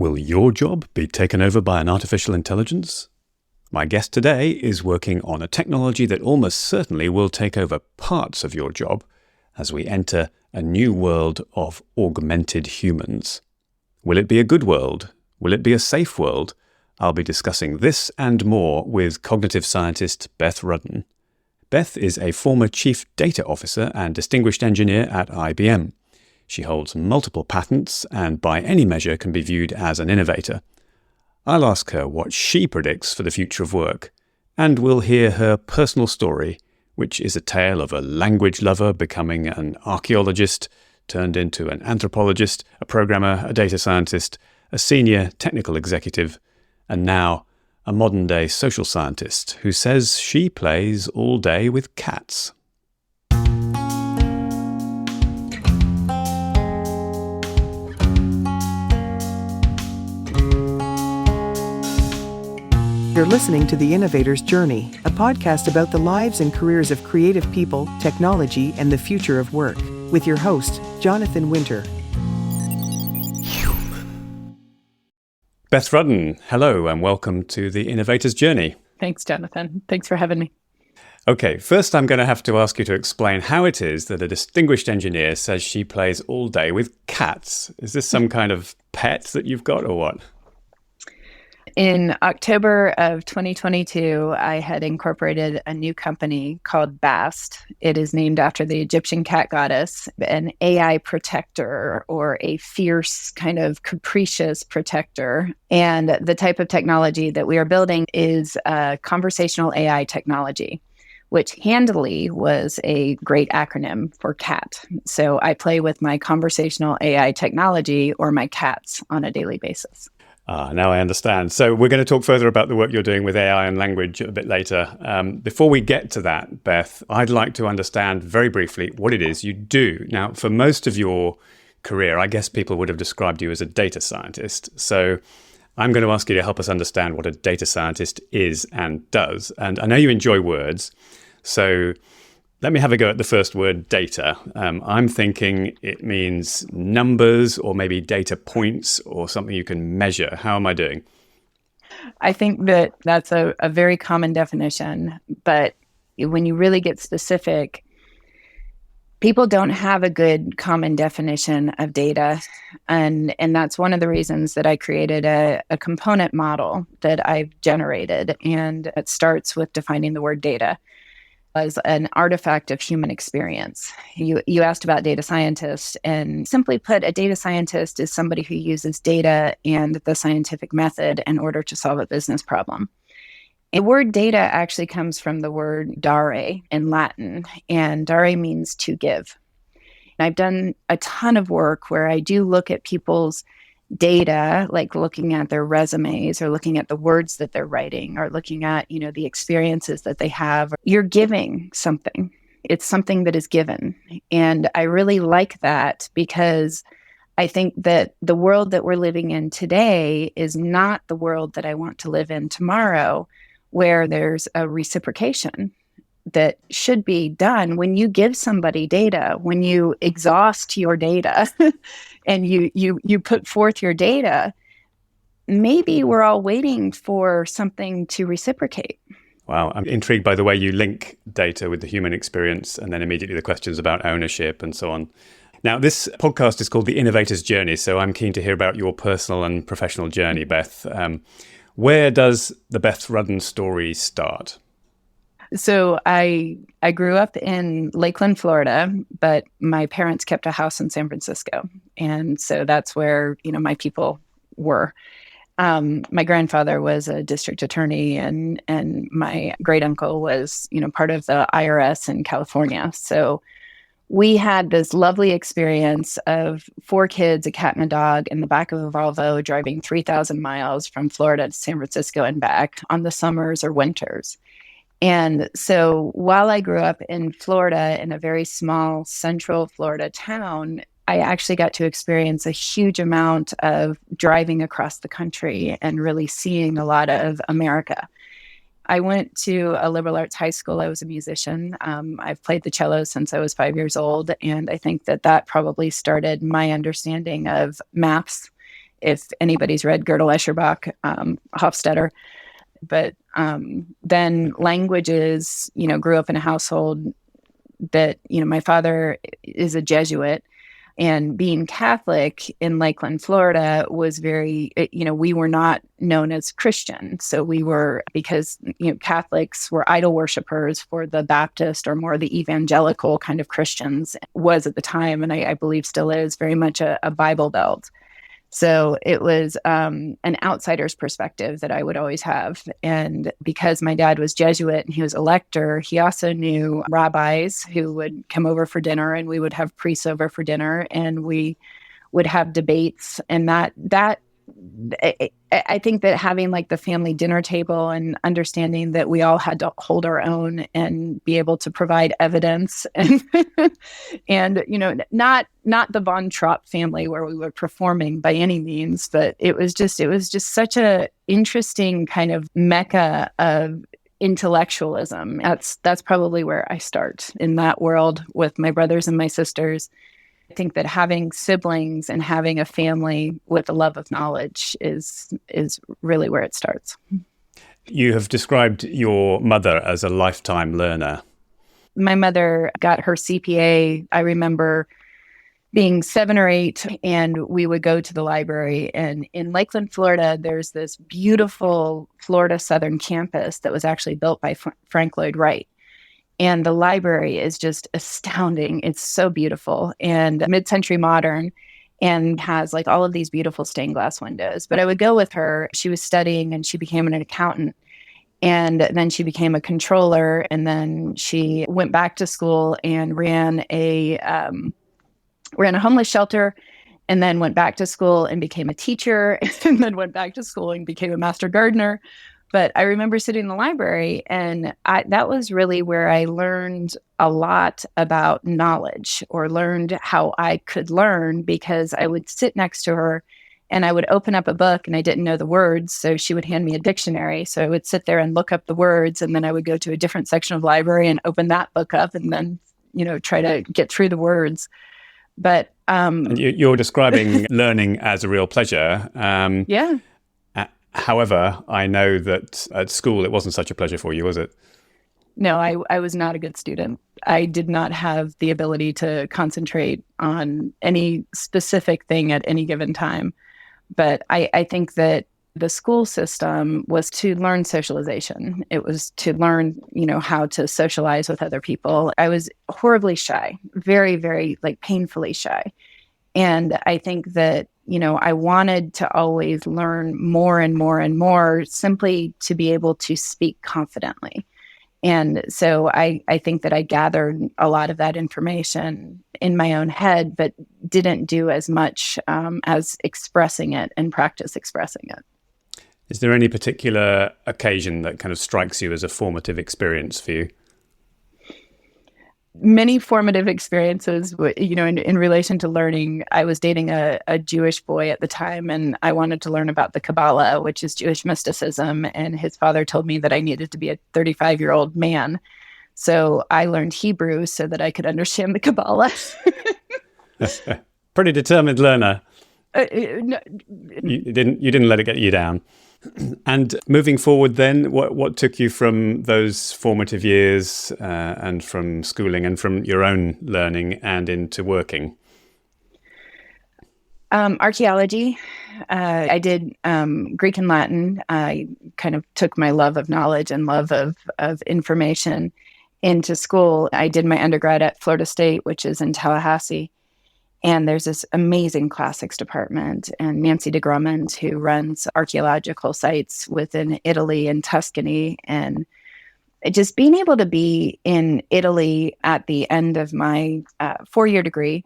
Will your job be taken over by an artificial intelligence? My guest today is working on a technology that almost certainly will take over parts of your job as we enter a new world of augmented humans. Will it be a good world? Will it be a safe world? I'll be discussing this and more with cognitive scientist Beth Rudden. Beth is a former chief data officer and distinguished engineer at IBM. She holds multiple patents and by any measure can be viewed as an innovator. I'll ask her what she predicts for the future of work, and we'll hear her personal story, which is a tale of a language lover becoming an archaeologist, turned into an anthropologist, a programmer, a data scientist, a senior technical executive, and now a modern-day social scientist who says she plays all day with cats. You're listening to The Innovator's Journey, a podcast about the lives and careers of creative people, technology, and the future of work, with your host, Jonathan Winter. Beth Rudden, hello and welcome to The Innovator's Journey. Thanks, Jonathan. Thanks for having me. Okay, first I'm going to have to ask you to explain how it is that a distinguished engineer says she plays all day with cats. Is this some kind of pet that you've got or what? In October of 2022, I had incorporated a new company called Bast. It is named after the Egyptian cat goddess, an AI protector or a fierce kind of capricious protector. And the type of technology that we are building is conversational AI technology, which handily was a great acronym for CAT. So I play with my conversational AI technology or my cats on a daily basis. Now I understand. So we're going to talk further about the work you're doing with AI and language a bit later. Before we get to that, Beth, I'd like to understand very briefly what it is you do. Now, for most of your career, I guess people would have described you as a data scientist. So I'm going to ask you to help us understand what a data scientist is and does. And I know you enjoy words, so let me have a go at the first word, data. I'm thinking it means numbers or maybe data points or something you can measure. How am I doing? I think that that's a very common definition, but when you really get specific, people don't have a good common definition of data. And that's one of the reasons that I created a component model that I've generated. And it starts with defining the word data as an artifact of human experience. You asked about data scientists, and simply put, a data scientist is somebody who uses data and the scientific method in order to solve a business problem. The word data actually comes from the word dare in Latin, and dare means to give. And I've done a ton of work where I do look at people's data, like looking at their resumes or looking at the words that they're writing or looking at, the experiences that they have. You're giving something. It's something that is given. And I really like that because I think that the world that we're living in today is not the world that I want to live in tomorrow, where there's a reciprocation that should be done when you give somebody data, when you exhaust your data and you put forth your data. Maybe we're all waiting for something to reciprocate. Wow, I'm intrigued by the way you link data with the human experience and then immediately the questions about ownership and so on. Now, this podcast is called The Innovator's Journey, so I'm keen to hear about your personal and professional journey, Beth. Where does the Beth Rudden story start? So I grew up in Lakeland, Florida, but my parents kept a house in San Francisco. And so that's where, my people were. My grandfather was a district attorney and my great uncle was, part of the IRS in California. So we had this lovely experience of 4 kids, a cat and a dog in the back of a Volvo driving 3,000 miles from Florida to San Francisco and back on the summers or winters. And so while I grew up in Florida, in a very small central Florida town, I actually got to experience a huge amount of driving across the country and really seeing a lot of America. I went to a liberal arts high school. I was a musician. I've played the cello since I was 5 years old. And I think that probably started my understanding of maps if anybody's read Gödel Escherbach, Hofstadter. But then languages, grew up in a household that, my father is a Jesuit, and being Catholic in Lakeland, Florida was very, we were not known as Christian. So we were, because, Catholics were idol worshipers for the Baptist or more the evangelical kind of Christians, was at the time, and I believe still is, very much a Bible Belt. So it was an outsider's perspective that I would always have. And because my dad was Jesuit and he was a lector, he also knew rabbis who would come over for dinner, and we would have priests over for dinner, and we would have debates. And I think that having like the family dinner table and understanding that we all had to hold our own and be able to provide evidence and and not the Von Trapp family where we were performing by any means, but it was just such a interesting kind of mecca of intellectualism. That's probably where I start in that world with my brothers and my sisters. I think that having siblings and having a family with a love of knowledge is really where it starts. You have described your mother as a lifetime learner. My mother got her CPA. I remember being 7 or 8, and we would go to the library. And in Lakeland, Florida, there's this beautiful Florida Southern campus that was actually built by Frank Lloyd Wright. And the library is just astounding. It's so beautiful and mid-century modern, and has like all of these beautiful stained glass windows. But I would go with her. She was studying and she became an accountant. And then she became a controller. And then she went back to school and ran a homeless shelter, and then went back to school and became a teacher, and then went back to school and became a master gardener. But I remember sitting in the library, and that was really where I learned a lot about knowledge, or learned how I could learn, because I would sit next to her and I would open up a book and I didn't know the words. So she would hand me a dictionary. So I would sit there and look up the words, and then I would go to a different section of the library and open that book up, and then, try to get through the words. But you're describing learning as a real pleasure. Yeah. However, I know that at school it wasn't such a pleasure for you, was it? No, I was not a good student. I did not have the ability to concentrate on any specific thing at any given time. But I think that the school system was to learn socialization. It was to learn, how to socialize with other people. I was horribly shy, very, very painfully shy. And I think that, I wanted to always learn more and more and more, simply to be able to speak confidently. And so I think that I gathered a lot of that information in my own head, but didn't do as much as expressing it and practice expressing it. Is there any particular occasion that kind of strikes you as a formative experience for you? Many formative experiences, in relation to learning. I was dating a Jewish boy at the time, and I wanted to learn about the Kabbalah, which is Jewish mysticism. And his father told me that I needed to be a 35-year-old man. So I learned Hebrew so that I could understand the Kabbalah. Pretty determined learner. No, You didn't let it get you down. And moving forward then, what took you from those formative years and from schooling and from your own learning and into working? Archaeology. I did Greek and Latin. I kind of took my love of knowledge and love of information into school. I did my undergrad at Florida State, which is in Tallahassee. And there's this amazing classics department, and Nancy DeGrummond, who runs archaeological sites within Italy and Tuscany. And just being able to be in Italy at the end of my 4-year degree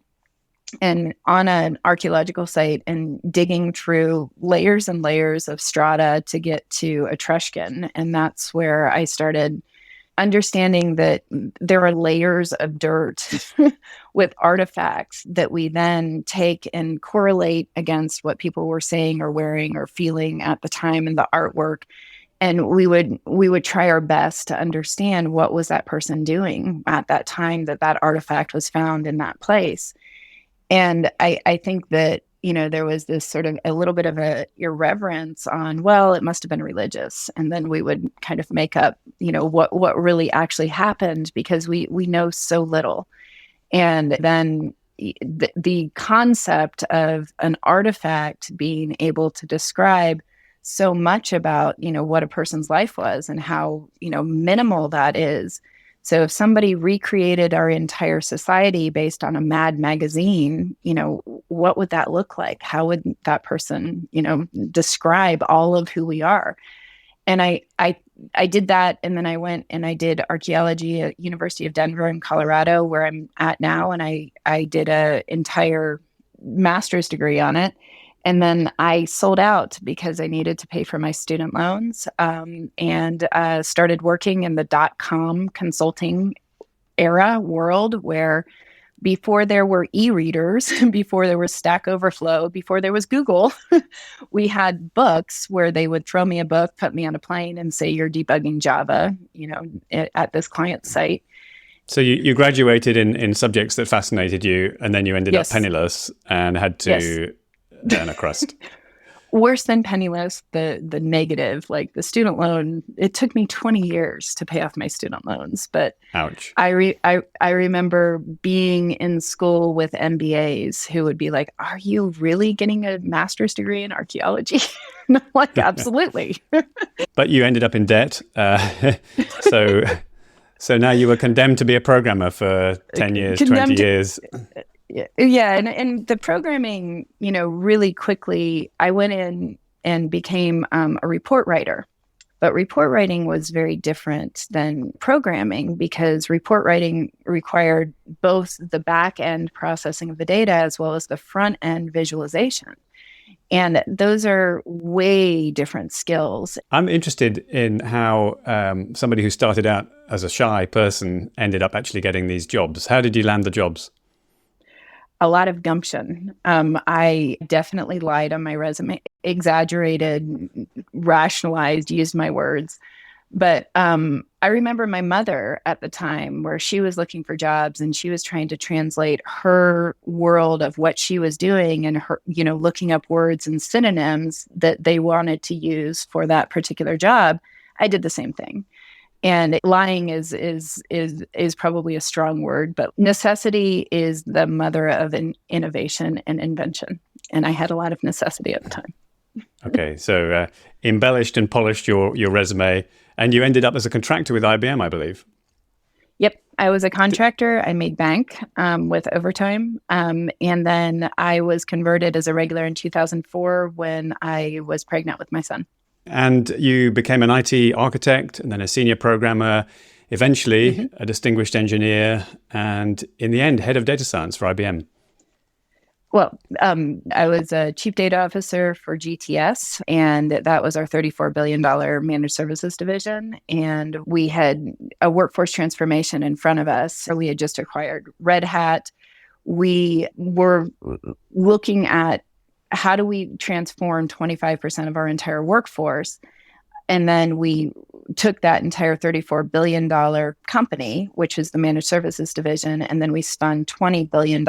and on an archaeological site and digging through layers and layers of strata to get to Etruscan. And that's where I started understanding that there are layers of dirt with artifacts that we then take and correlate against what people were saying or wearing or feeling at the time in the artwork. And we would try our best to understand what was that person doing at that time that artifact was found in that place. And I think that, there was this sort of a little bit of a irreverence on, well, it must have been religious. And then we would kind of make up, what really actually happened, because we know so little. And then the concept of an artifact being able to describe so much about, what a person's life was and how, minimal that is. So if somebody recreated our entire society based on a Mad magazine, what would that look like? How would that person, describe all of who we are? And I did that, and then I went and I did archaeology at University of Denver in Colorado, where I'm at now, and I did an entire master's degree on it. And then I sold out because I needed to pay for my student loans, and started working in the .com consulting era world, where before there were e-readers, before there was Stack Overflow, before there was Google, we had books where they would throw me a book, put me on a plane, and say, you're debugging Java, at this client site. So you graduated in subjects that fascinated you, and then you ended up penniless and had to earn a crust. Worse than penniless, the negative, like the student loan, it took me 20 years to pay off my student loans. But ouch. I remember being in school with MBAs who would be like, are you really getting a master's degree in archaeology? And I'm like, absolutely. But you ended up in debt. So now you were condemned to be a programmer for 10 years, 20 years. Yeah. And the programming, really quickly, I went in and became a report writer. But report writing was very different than programming, because report writing required both the back end processing of the data as well as the front end visualization. And those are way different skills. I'm interested in how somebody who started out as a shy person ended up actually getting these jobs. How did you land the jobs? A lot of gumption. I definitely lied on my resume, exaggerated, rationalized, used my words. But I remember my mother at the time, where she was looking for jobs and she was trying to translate her world of what she was doing, and her, looking up words and synonyms that they wanted to use for that particular job. I did the same thing. And lying is probably a strong word, but necessity is the mother of innovation and invention. And I had a lot of necessity at the time. Okay, so embellished and polished your resume, and you ended up as a contractor with IBM, I believe. Yep, I was a contractor. I made bank with overtime. And then I was converted as a regular in 2004 when I was pregnant with my son. And you became an IT architect, and then a senior programmer, eventually a distinguished engineer, and in the end, head of data science for IBM. Well, I was a chief data officer for GTS, and that was our $34 billion managed services division. And we had a workforce transformation in front of us. We had just acquired Red Hat. We were looking at, how do we transform 25% of our entire workforce? And then we took that entire $34 billion company, which is the managed services division, and then we spun $20 billion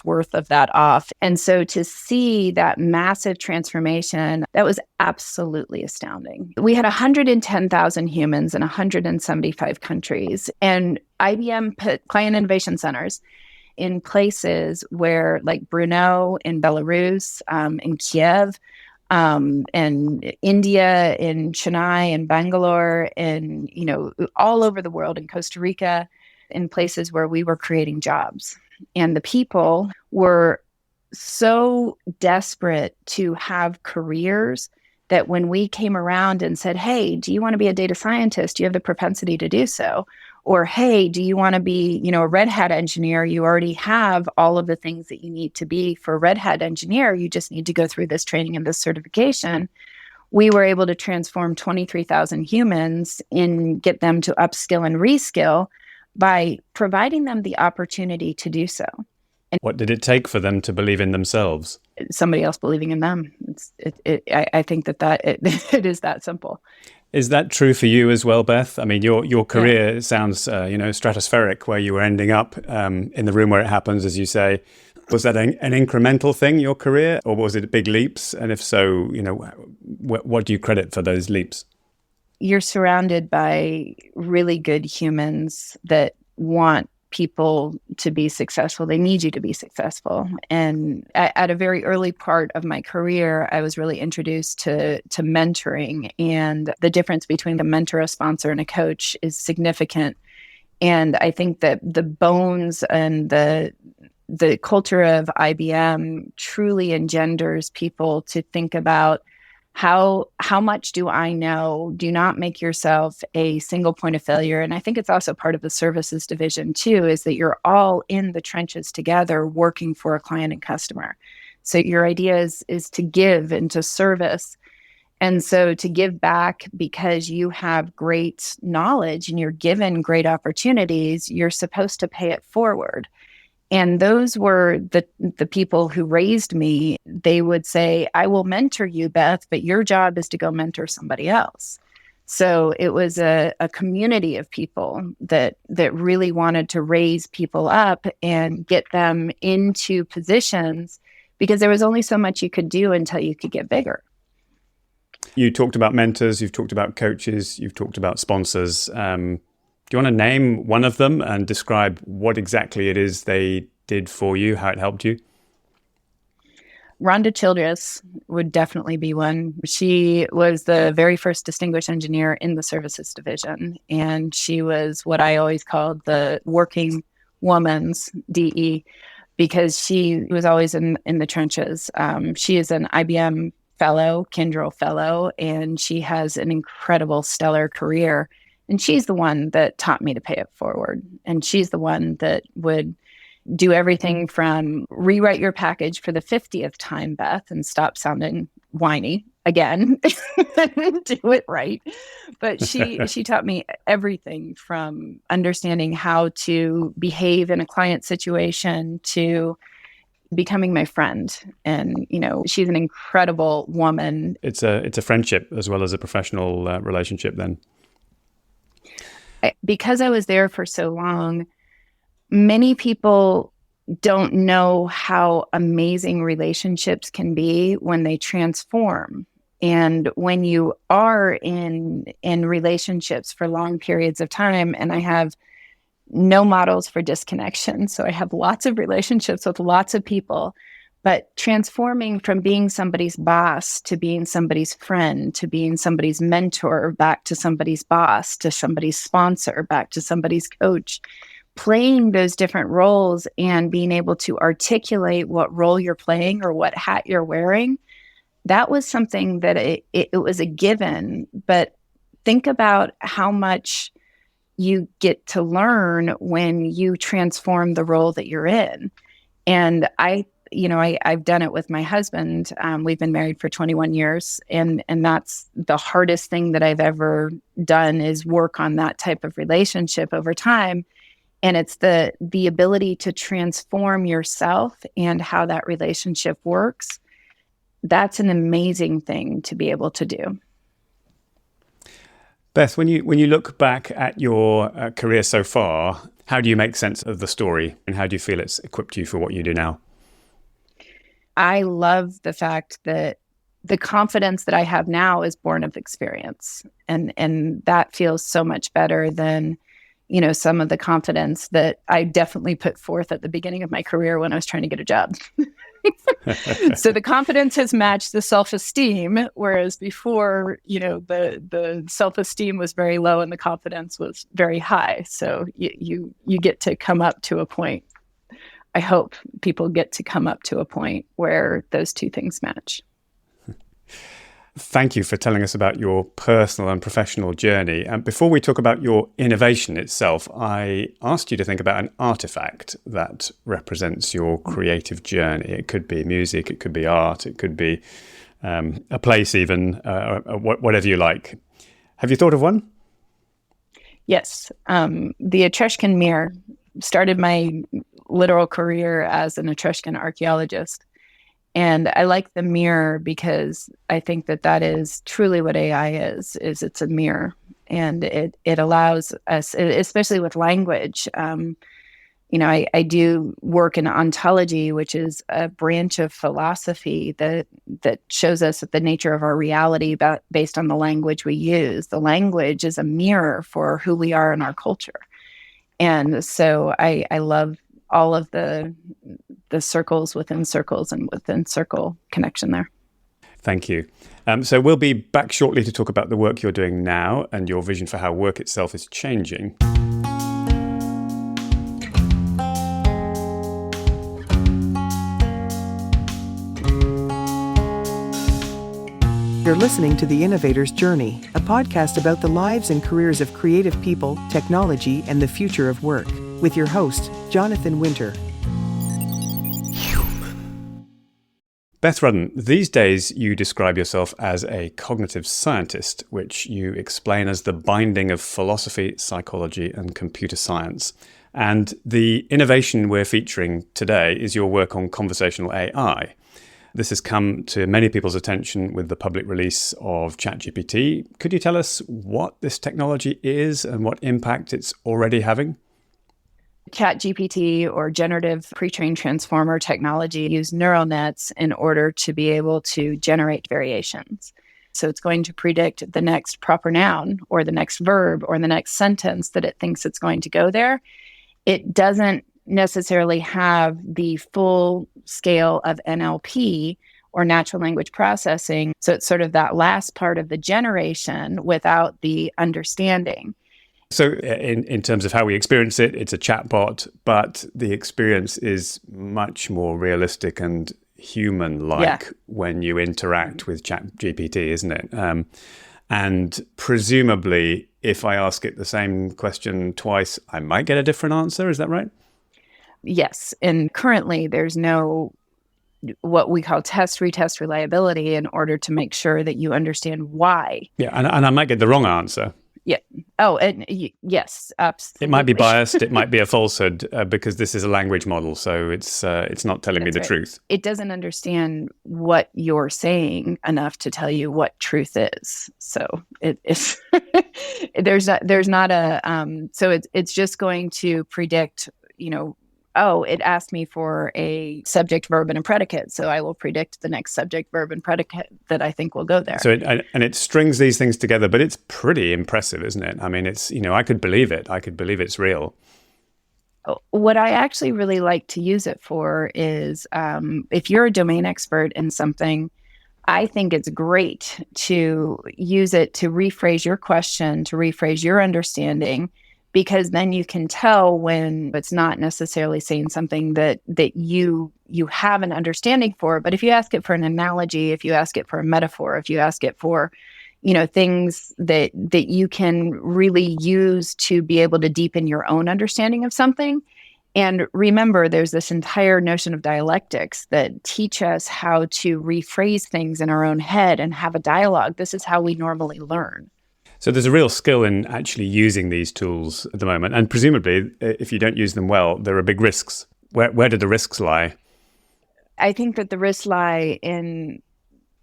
worth of that off. And so to see that massive transformation, that was absolutely astounding. We had 110,000 humans in 175 countries, and IBM put client innovation centers in places where, like Brno in Belarus, in Kiev, and India, in Chennai, and Bangalore, and all over the world, in Costa Rica, in places where we were creating jobs. And the people were so desperate to have careers that when we came around and said, hey, do you want to be a data scientist? Do you have the propensity to do so? Or, hey, do you want to be, a Red Hat engineer? You already have all of the things that you need to be for a Red Hat engineer. You just need to go through this training and this certification. We were able to transform 23,000 humans and get them to upskill and reskill by providing them the opportunity to do so. And what did it take for them to believe in themselves? Somebody else believing in them. I think that it is that simple. Is that true for you as well, Beth? I mean, your career sounds, stratospheric, where you were ending up in the room where it happens, as you say. Was that an incremental thing, your career, or was it big leaps? And if so, what do you credit for those leaps? You're surrounded by really good humans that want people to be successful. They need you to be successful. And at a very early part of my career, I was really introduced to mentoring. And the difference between a mentor, a sponsor, and a coach is significant. And I think that the bones and the culture of IBM truly engenders people to think about how much do I know? Do not make yourself a single point of failure. And I think it's also part of the services division too, is that you're all in the trenches together working for a client and customer. So your idea is to give and to service. And so to give back because you have great knowledge and you're given great opportunities, you're supposed to pay it forward. And those were the people who raised me. They would say, I will mentor you, Beth, but your job is to go mentor somebody else. So it was a community of people that really wanted to raise people up and get them into positions, because there was only so much you could do until you could get bigger. You talked about mentors, you've talked about coaches, you've talked about sponsors. Do you want to name one of them and describe what exactly it is they did for you, how it helped you? Rhonda Childress would definitely be one. She was the very first distinguished engineer in the services division. And she was what I always called the working woman's DE, because she was always in the trenches. She is an IBM fellow, Kyndryl fellow, and she has an incredible, stellar career. And she's the one that taught me to pay it forward. And she's the one that would do everything from rewrite your package for the 50th time, Beth, and stop sounding whiny again, do it right. But she taught me everything from understanding how to behave in a client situation to becoming my friend. And, she's an incredible woman. It's a friendship as well as a professional relationship then. Because I was there for so long, many people don't know how amazing relationships can be when they transform. And when you are in relationships for long periods of time, and I have no models for disconnection, so I have lots of relationships with lots of people, but transforming from being somebody's boss to being somebody's friend, to being somebody's mentor, back to somebody's boss, to somebody's sponsor, back to somebody's coach, playing those different roles and being able to articulate what role you're playing or what hat you're wearing, that was something that it was a given. But think about how much you get to learn when you transform the role that you're in. And I've done it with my husband. We've been married for 21 years, and that's the hardest thing that I've ever done, is work on that type of relationship over time. And it's the ability to transform yourself and how that relationship works. That's an amazing thing to be able to do. Beth, when you look back at your career so far, how do you make sense of the story, and how do you feel it's equipped you for what you do now? I love the fact that the confidence that I have now is born of experience. And that feels so much better than, some of the confidence that I definitely put forth at the beginning of my career when I was trying to get a job. So the confidence has matched the self-esteem, whereas before, the self-esteem was very low and the confidence was very high. So you get to come up to a point. I hope people get to come up to a point where those two things match. Thank you for telling us about your personal and professional journey. And before we talk about your innovation itself, I asked you to think about an artifact that represents your creative journey. It could be music, it could be art, it could be a place even, whatever you like. Have you thought of one? Yes. The Etruscan mirror started my literal career as an Etruscan archaeologist. And I like the mirror because I think that is truly what AI is it's a mirror. And it allows us, especially with language, I do work in ontology, which is a branch of philosophy that shows us the nature of our reality based on the language we use. The language is a mirror for who we are in our culture. And so I love all of the circles within circles and within circle connection there. Thank you. So we'll be back shortly to talk about the work you're doing now and your vision for how work itself is changing. You're listening to The Innovator's Journey, a podcast about the lives and careers of creative people, technology, and the future of work, with your host, Jonathan Winter. Beth Rudden, these days you describe yourself as a cognitive scientist, which you explain as the binding of philosophy, psychology, and computer science. And the innovation we're featuring today is your work on conversational AI. This has come to many people's attention with the public release of ChatGPT. Could you tell us what this technology is and what impact it's already having? ChatGPT, or generative pre-trained transformer technology, use neural nets in order to be able to generate variations. So it's going to predict the next proper noun or the next verb or the next sentence that it thinks it's going to go there. It doesn't necessarily have the full scale of NLP or natural language processing. So it's sort of that last part of the generation without the understanding. So in terms of how we experience it, it's a chatbot, but the experience is much more realistic and human-like when you interact with ChatGPT, isn't it? And presumably, if I ask it the same question twice, I might get a different answer. Is that right? Yes. And currently, there's no what we call retest reliability in order to make sure that you understand why. Yeah, and I might get the wrong answer. Yeah. Oh, and yes, absolutely. It might be biased. It might be a falsehood because this is a language model, so it's not telling me the truth. It doesn't understand what you're saying enough to tell you what truth is. So it's there's not a so it's just going to predict. Oh, it asked me for a subject, verb, and a predicate. So I will predict the next subject, verb, and predicate that I think will go there. So it strings these things together, but it's pretty impressive, isn't it? I mean, it's, I could believe it. I could believe it's real. What I actually really like to use it for is if you're a domain expert in something, I think it's great to use it to rephrase your question, to rephrase your understanding, because then you can tell when it's not necessarily saying something that you have an understanding for. But if you ask it for an analogy, if you ask it for a metaphor, if you ask it for, things that you can really use to be able to deepen your own understanding of something. And remember, there's this entire notion of dialectics that teach us how to rephrase things in our own head and have a dialogue. This is how we normally learn. So there's a real skill in actually using these tools at the moment. And presumably, if you don't use them well, there are big risks. Where do the risks lie? I think that the risks lie in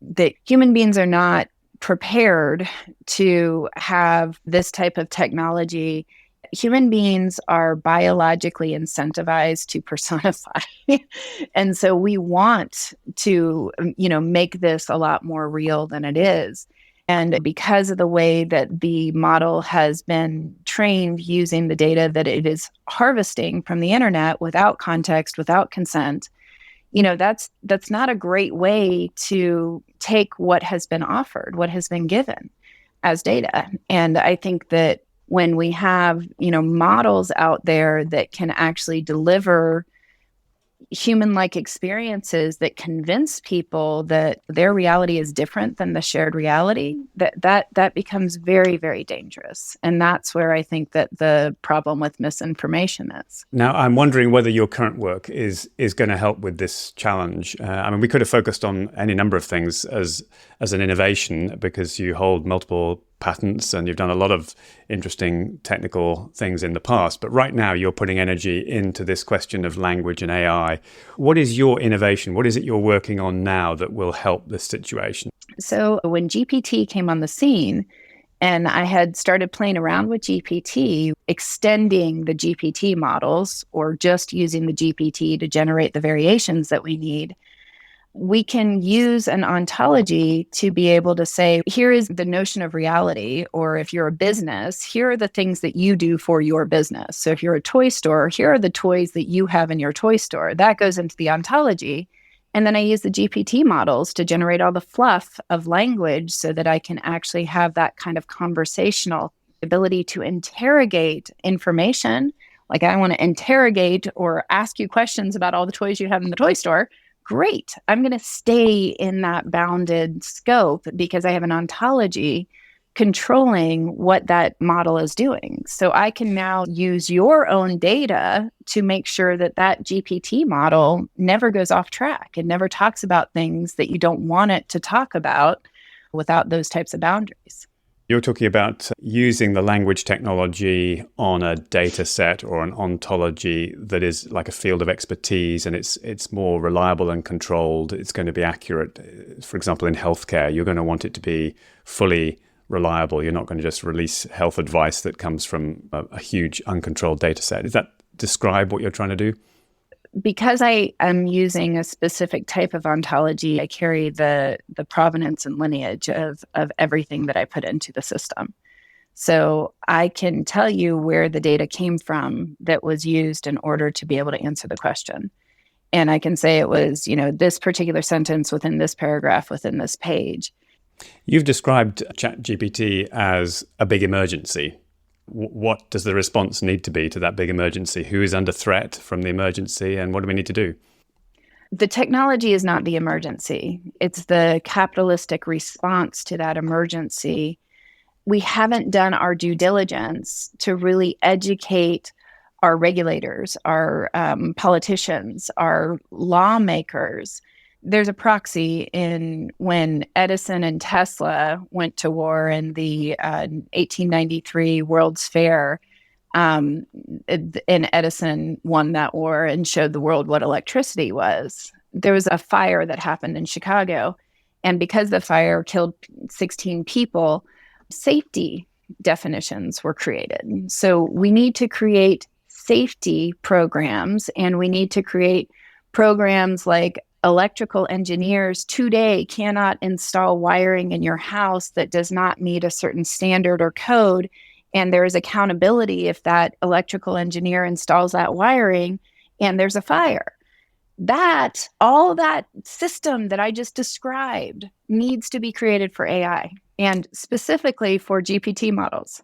that human beings are not prepared to have this type of technology. Human beings are biologically incentivized to personify. And so we want to, make this a lot more real than it is. And because of the way that the model has been trained using the data that it is harvesting from the internet without context, without consent, that's not a great way to take what has been offered, what has been given as data. And I think that when we have, models out there that can actually deliver human-like experiences that convince people that their reality is different than the shared reality, that becomes very, very dangerous. And that's where I think that the problem with misinformation is. Now, I'm wondering whether your current work is going to help with this challenge. We could have focused on any number of things as an innovation because you hold multiple patents and you've done a lot of interesting technical things in the past. But right now you're putting energy into this question of language and AI. What is your innovation? What is it you're working on now that will help this situation? So when GPT came on the scene, And I had started playing around with GPT, extending the GPT models or just using the GPT to generate the variations that we need. We can use an ontology to be able to say, here is the notion of reality, or if you're a business, here are the things that you do for your business. So if you're a toy store, here are the toys that you have in your toy store. That goes into the ontology. And then I use the GPT models to generate all the fluff of language so that I can actually have that kind of conversational ability to interrogate information. Like I want to interrogate or ask you questions about all the toys you have in the toy store. Great. I'm going to stay in that bounded scope because I have an ontology controlling what that model is doing. So I can now use your own data to make sure that that GPT model never goes off track. It never talks about things that you don't want it to talk about without those types of boundaries. You're talking about using the language technology on a data set or an ontology that is like a field of expertise, and it's more reliable and controlled. It's going to be accurate. For example, in healthcare, you're going to want it to be fully reliable. You're not going to just release health advice that comes from a huge uncontrolled data set. Does that describe what you're trying to do? Because I am using a specific type of ontology, I carry the provenance and lineage of everything that I put into the system. So I can tell you where the data came from that was used in order to be able to answer the question. And I can say it was, this particular sentence within this paragraph within this page. You've described ChatGPT as a big emergency. What does the response need to be to that big emergency? Who is under threat from the emergency, and what do we need to do? The technology is not the emergency. It's the capitalistic response to that emergency. We haven't done our due diligence to really educate our regulators, our politicians, our lawmakers. There's a proxy in when Edison and Tesla went to war in the 1893 World's Fair, and Edison won that war and showed the world what electricity was. There was a fire that happened in Chicago, and because the fire killed 16 people, safety definitions were created. So we need to create safety programs, and we need to create programs like electrical engineers today cannot install wiring in your house that does not meet a certain standard or code. And there is accountability if that electrical engineer installs that wiring and there's a fire. All that system that I just described needs to be created for AI and specifically for GPT models.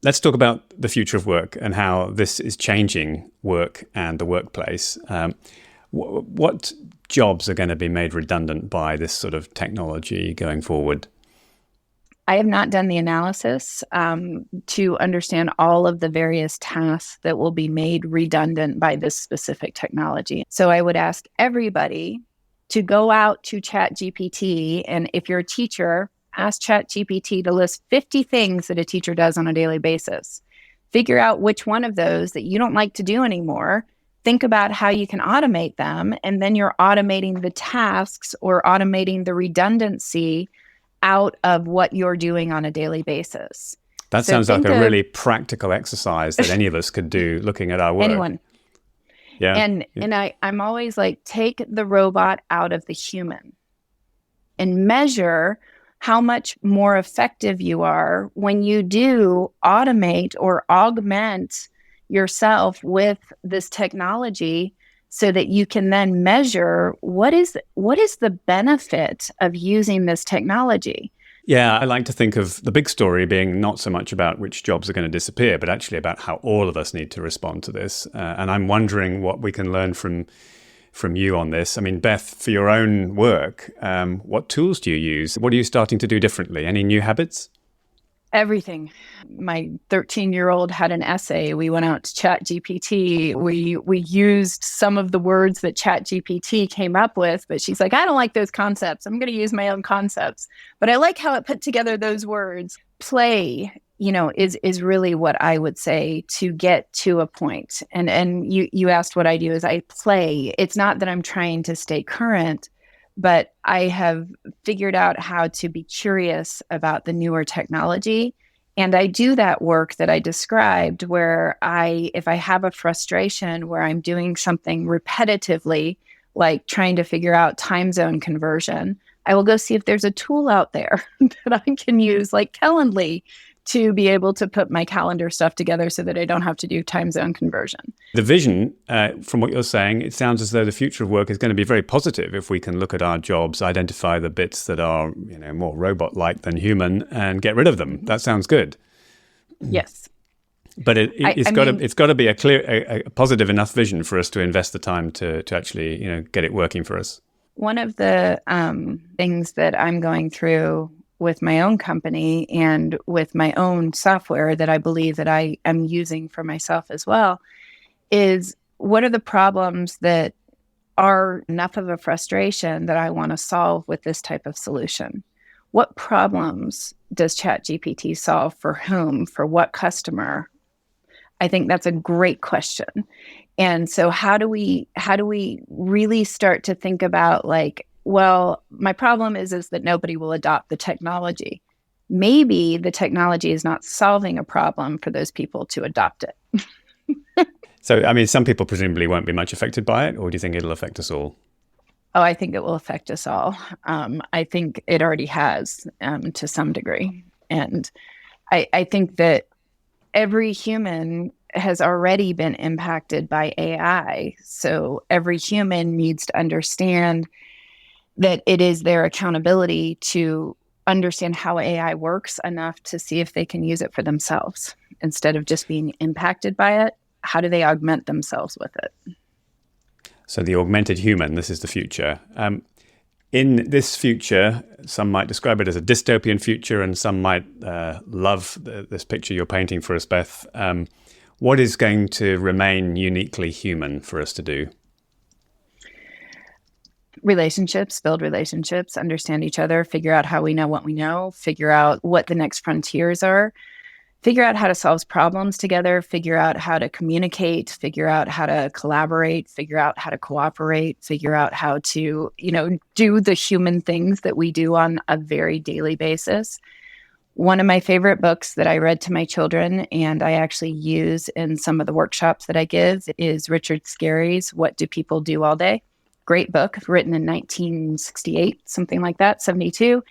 Let's talk about the future of work and how this is changing work and the workplace. What jobs are going to be made redundant by this sort of technology going forward? I have not done the analysis to understand all of the various tasks that will be made redundant by this specific technology. So I would ask everybody to go out to ChatGPT, and if you're a teacher, ask ChatGPT to list 50 things that a teacher does on a daily basis. Figure out which one of those that you don't like to do anymore. Think about how you can automate them, and then you're automating the tasks or automating the redundancy out of what you're doing on a daily basis. That sounds like a really practical exercise that any of us could do looking at our work. Anyone. Yeah. And I'm always like, take the robot out of the human and measure how much more effective you are when you do automate or augment yourself with this technology so that you can then measure what is the benefit of using this technology. Yeah, I like to think of the big story being not so much about which jobs are going to disappear, but actually about how all of us need to respond to this. And I'm wondering what we can learn from you on this. I mean, Beth, for your own work, what tools do you use? What are you starting to do differently? Any new habits? Everything. My 13-year-old had an essay. We went out to ChatGPT. We used some of the words that ChatGPT came up with, but she's like, I don't like those concepts. I'm going to use my own concepts. But I like how it put together those words. Play, is really what I would say to get to a point. And you asked what I do is I play. It's not that I'm trying to stay current, but I have figured out how to be curious about the newer technology And I do that work that I described where if I have a frustration where I'm doing something repetitively, like trying to figure out time zone conversion, I will go see if there's a tool out there that I can use, like Calendly, to be able to put my calendar stuff together so that I don't have to do time zone conversion. The vision, from what you're saying, it sounds as though the future of work is going to be very positive if we can look at our jobs, identify the bits that are, more robot-like than human, and get rid of them. That sounds good. Yes. But it's got to be a clear, a positive enough vision for us to invest the time to actually, get it working for us. One of the things that I'm going through with my own company and with my own software that I believe that I am using for myself as well is, what are the problems that are enough of a frustration that I want to solve with this type of solution? What problems does ChatGPT solve for whom, for what customer? I think that's a great question. And so how do we really start to think about, like, well, my problem is that nobody will adopt the technology. Maybe the technology is not solving a problem for those people to adopt it. So, some people presumably won't be much affected by it, or do you think it'll affect us all? Oh, I think it will affect us all. I think it already has to some degree. And I think that every human has already been impacted by AI. So every human needs to understand that it is their accountability to understand how AI works enough to see if they can use it for themselves. Instead of just being impacted by it, how do they augment themselves with it? So the augmented human, this is the future. In this future, some might describe it as a dystopian future, and some might love this picture you're painting for us, Beth. What is going to remain uniquely human for us to do? Relationships, build relationships, understand each other, figure out how we know what we know, figure out what the next frontiers are, figure out how to solve problems together, figure out how to communicate, figure out how to collaborate, figure out how to cooperate, figure out how to, do the human things that we do on a very daily basis. One of my favorite books that I read to my children, and I actually use in some of the workshops that I give, is Richard Scarry's What Do People Do All Day? Great book, written in 1968, something like that, 72.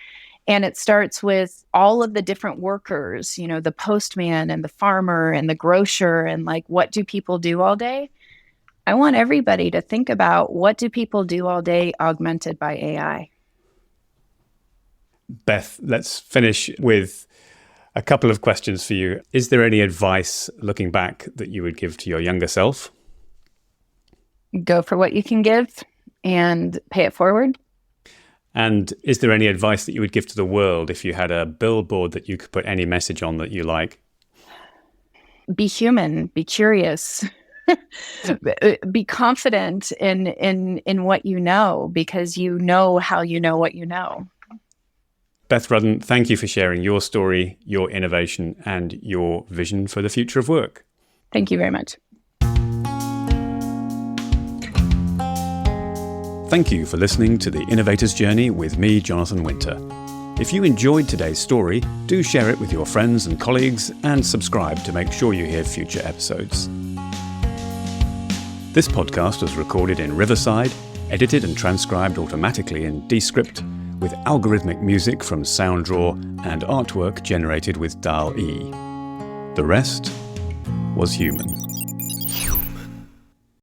And it starts with all of the different workers, the postman and the farmer and the grocer, and like, what do people do all day? I want everybody to think about, what do people do all day augmented by AI? Beth, let's finish with a couple of questions for you. Is there any advice, looking back, that you would give to your younger self? Go for what you can give and pay it forward. And is there any advice that you would give to the world if you had a billboard that you could put any message on that you like? Be human, be curious, be confident in what you know, because you know how you know what you know. Beth Rudden, thank you for sharing your story, your innovation, and your vision for the future of work. Thank you very much. Thank you for listening to The Innovator's Journey with me, Jonathan Winter. If you enjoyed today's story, do share it with your friends and colleagues and subscribe to make sure you hear future episodes. This podcast was recorded in Riverside, edited and transcribed automatically in Descript, with algorithmic music from SoundDraw and artwork generated with DALL-E. The rest was human.